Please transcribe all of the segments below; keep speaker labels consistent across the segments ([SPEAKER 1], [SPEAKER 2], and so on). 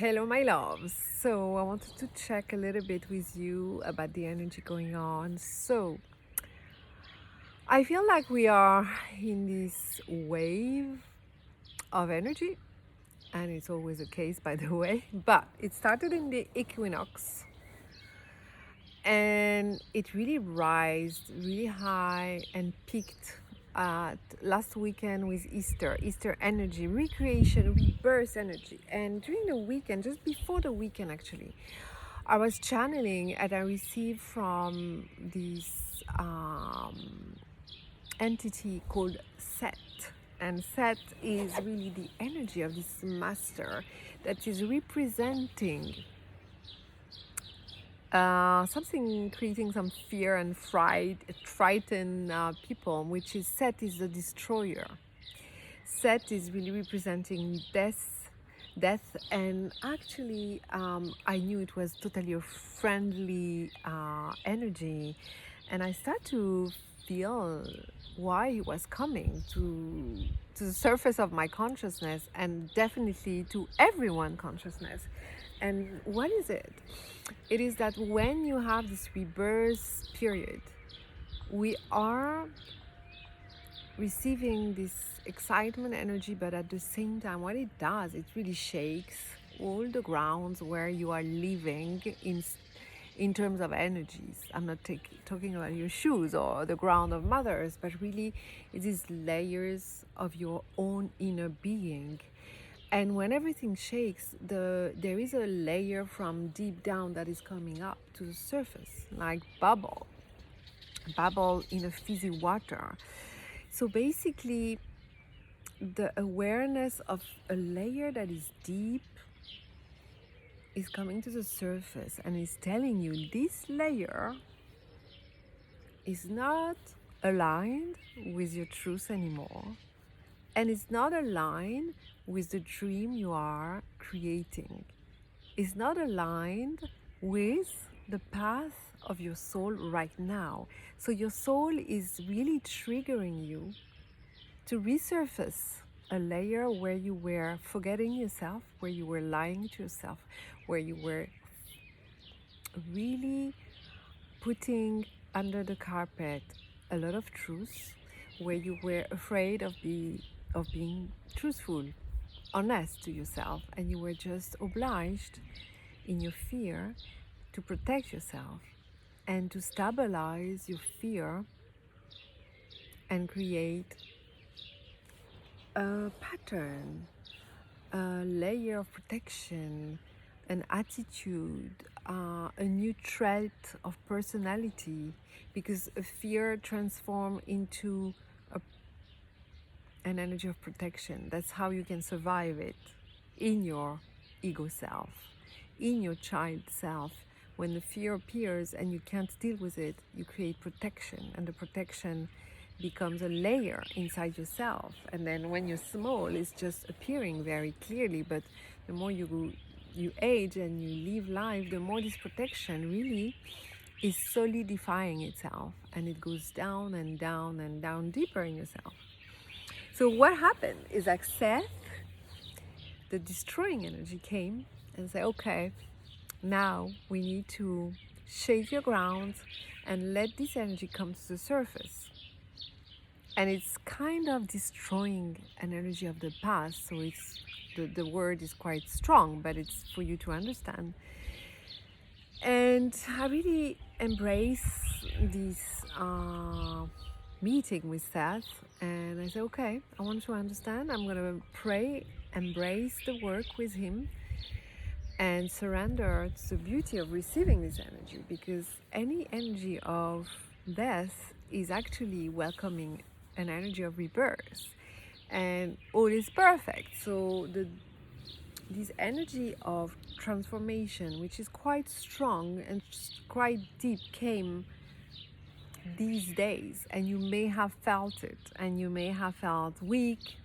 [SPEAKER 1] Hello, my loves. So, I wanted to check a little bit with you about the energy going on. So, I feel like we are in this wave of energy, and it's always the case, by the way. But it started in the equinox, and it really rised really high and peaked at last weekend with Easter energy, recreation, rebirth energy. And during the weekend, just before the weekend actually, I was channeling and I received from this entity called Seth. And Seth is really the energy of this master that is representing something, creating some fear and frighten people, which is Seth is the destroyer. Seth is really representing death, and actually I knew it was totally a friendly energy, and I start to feel why he was coming to the surface of my consciousness, and definitely to everyone consciousness. And what is it? It is that when you have this rebirth period, we are receiving this excitement energy, but at the same time, what it does, it really shakes all the grounds where you are living in terms of energies. I'm not talking about your shoes or the ground of mothers, but really it is layers of your own inner being. And when everything shakes, there is a layer from deep down that is coming up to the surface, like bubble in a fizzy water. So basically, the awareness of a layer that is deep is coming to the surface and is telling you this layer is not aligned with your truth anymore, and it's not aligned with the dream you are creating. It's not aligned with the path of your soul right now. So your soul is really triggering you to resurface a layer where you were forgetting yourself, where you were lying to yourself, where you were really putting under the carpet a lot of truths, where you were afraid of being truthful, honest to yourself, and you were just obliged in your fear to protect yourself and to stabilize your fear and create a pattern, a layer of protection, an attitude, a new trait of personality, because a fear transforms into an energy of protection. That's how you can survive it in your ego self, in your child self. When the fear appears and you can't deal with it, you create protection, and the protection becomes a layer inside yourself. And then when you're small, it's just appearing very clearly. But the more you age and you live life, the more this protection really is solidifying itself, and it goes down and down and down deeper in yourself. So what happened is that Seth, the destroying energy, came and said, okay, now we need to shake your ground and let this energy come to the surface. And it's kind of destroying an energy of the past, so it's the word is quite strong, but it's for you to understand. And I really embrace this meeting with Seth, and I said, okay, I want to understand. I'm going to pray, embrace the work with him, and surrender to the beauty of receiving this energy, because any energy of death is actually welcoming an energy of rebirth, and all is perfect. So this energy of transformation, which is quite strong and quite deep, came these days, and you may have felt it, and you may have felt weak,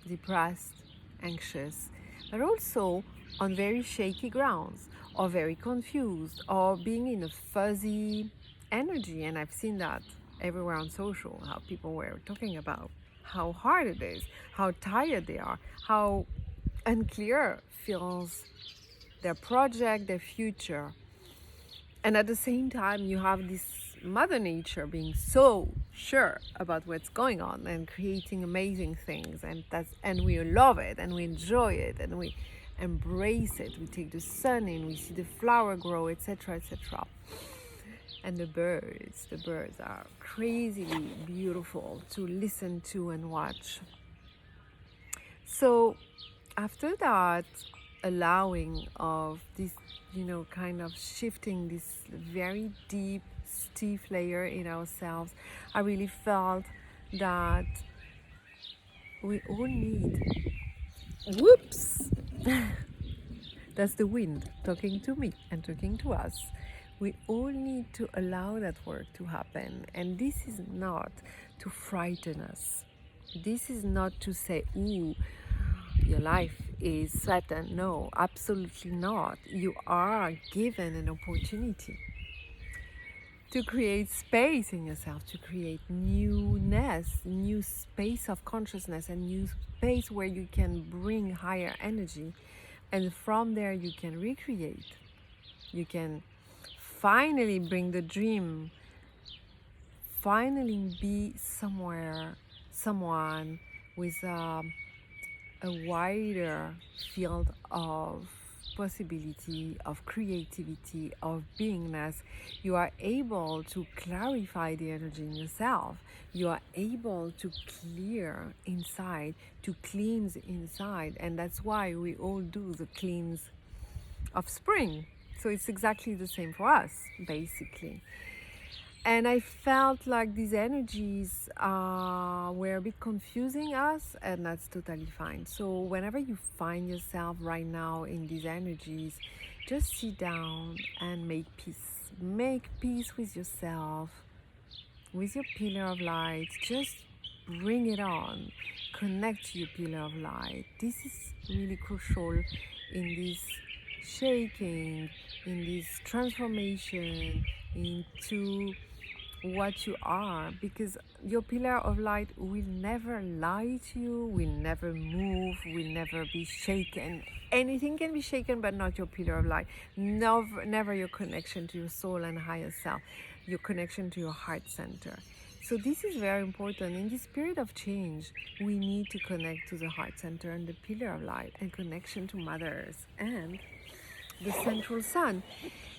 [SPEAKER 1] depressed, anxious, but also on very shaky grounds, or very confused, or being in a fuzzy energy. And I've seen that everywhere on social, how people were talking about how hard it is, how tired they are, how unclear feels their project, their future. And at the same time, you have this Mother Nature being so sure about what's going on and creating amazing things, and we love it and we enjoy it and we embrace it. We take the sun in, we see the flower grow, etc., etc. And the birds are crazily beautiful to listen to and watch. So after that, allowing of this, kind of shifting this very deep, stiff layer in ourselves, I really felt that we all need, whoops, that's the wind talking to me and talking to us. We all need to allow that work to happen. And this is not to frighten us. This is not to say, ooh, your life is threatened. No, absolutely not. You are given an opportunity to create space in yourself, to create newness, new space of consciousness, and new space where you can bring higher energy. And from there you can recreate. You can finally bring the dream, finally be someone with a wider field of possibility, of creativity, of beingness. You are able to clarify the energy in yourself. You are able to clear inside, to cleanse inside. And that's why we all do the cleanse of spring. So it's exactly the same for us, basically. And I felt like these energies were a bit confusing us, and that's totally fine. So whenever you find yourself right now in these energies, just sit down and make peace. Make peace with yourself, with your pillar of light. Just bring it on. Connect to your pillar of light. This is really crucial in this shaking, in this transformation into what you are, because your pillar of light will never lie to you, will never move, will never be shaken. Anything can be shaken, but not your pillar of light. Never your connection to your soul and higher self, your connection to your heart center. So this is very important. In this period of change, we need to connect to the heart center and the pillar of light, and connection to Mother Earth and the central sun.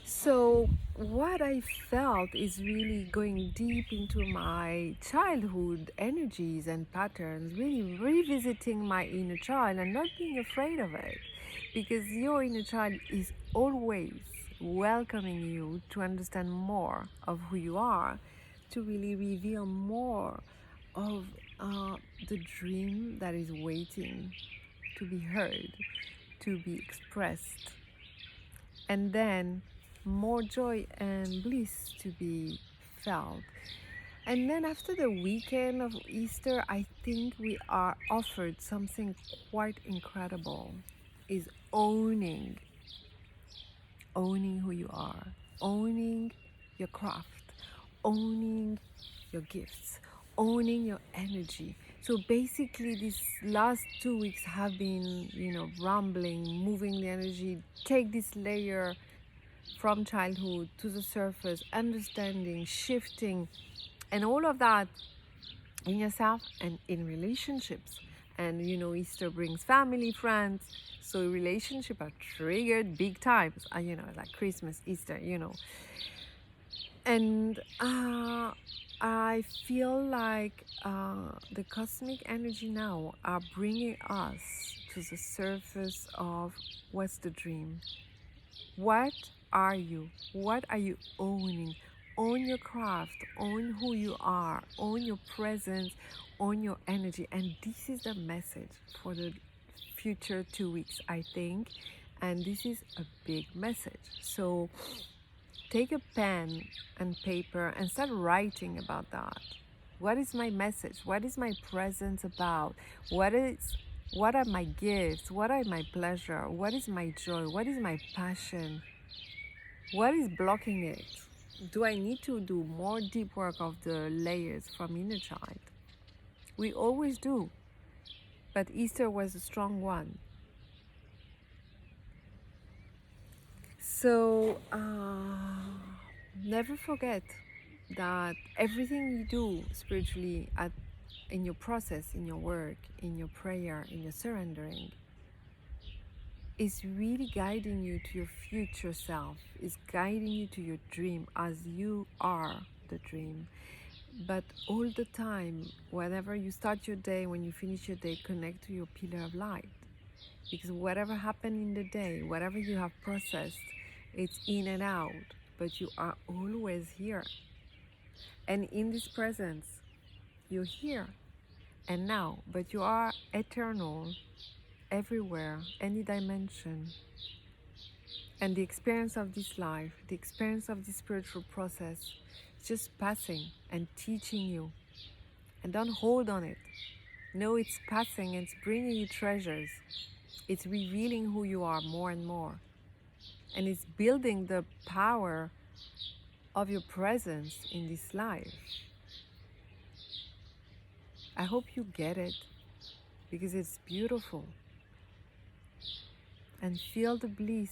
[SPEAKER 1] So what I felt is really going deep into my childhood energies and patterns, really revisiting my inner child and not being afraid of it, because your inner child is always welcoming you to understand more of who you are, to really reveal more of the dream that is waiting to be heard, to be expressed. And then more joy and bliss to be felt. And then after the weekend of Easter, I think we are offered something quite incredible, is owning who you are, owning your craft, owning your gifts, owning your energy. So basically these last 2 weeks have been, rumbling, moving the energy, take this layer from childhood to the surface, understanding, shifting, and all of that in yourself and in relationships. And Easter brings family, friends, so relationships are triggered big times, like Christmas, Easter, and I feel like the cosmic energy now are bringing us to the surface of what's the dream. What are you? What are you owning? Own your craft, own who you are, own your presence, own your energy. And this is the message for the future 2 weeks, I think. And this is a big message. So take a pen and paper and start writing about that. What is my message? What is my presence about? What are my gifts? What are my pleasure? What is my joy? What is my passion? What is blocking it? Do I need to do more deep work of the layers from inner child? We always do, but Easter was a strong one. So never forget that everything you do spiritually in your process, in your work, in your prayer, in your surrendering, is really guiding you to your future self, is guiding you to your dream as you are the dream. But all the time, whenever you start your day, when you finish your day, connect to your pillar of light. Because whatever happened in the day, whatever you have processed, it's in and out, but you are always here. And in this presence, you're here and now, but you are eternal, everywhere, any dimension. And the experience of this life, the experience of this spiritual process, is just passing and teaching you. And don't hold on it. Know it's passing and it's bringing you treasures. It's revealing who you are more and more. And it's building the power of your presence in this life. I hope you get it, because it's beautiful. And feel the bliss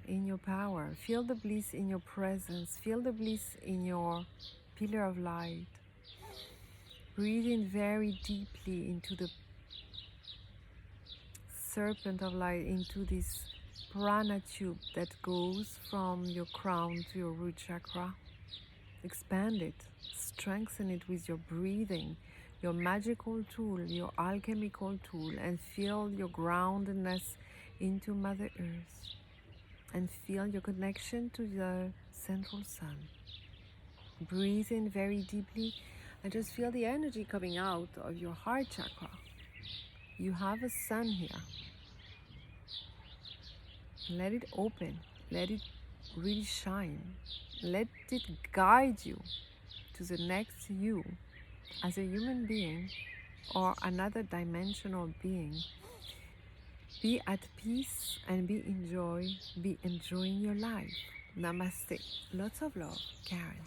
[SPEAKER 1] in your power. Feel the bliss in your presence. Feel the bliss in your pillar of light. Breathe in very deeply into the serpent of light, into this prana tube that goes from your crown to your root chakra. Expand it, strengthen it with your breathing, your magical tool, your alchemical tool, and feel your groundedness into Mother Earth, and feel your connection to the central sun. Breathe in very deeply and just feel the energy coming out of your heart chakra. You have a sun here. Let it open, let it really shine. Let it guide you to the next you as a human being or another dimensional being. Be at peace and be enjoying your life. Namaste. Lots of love, Karen.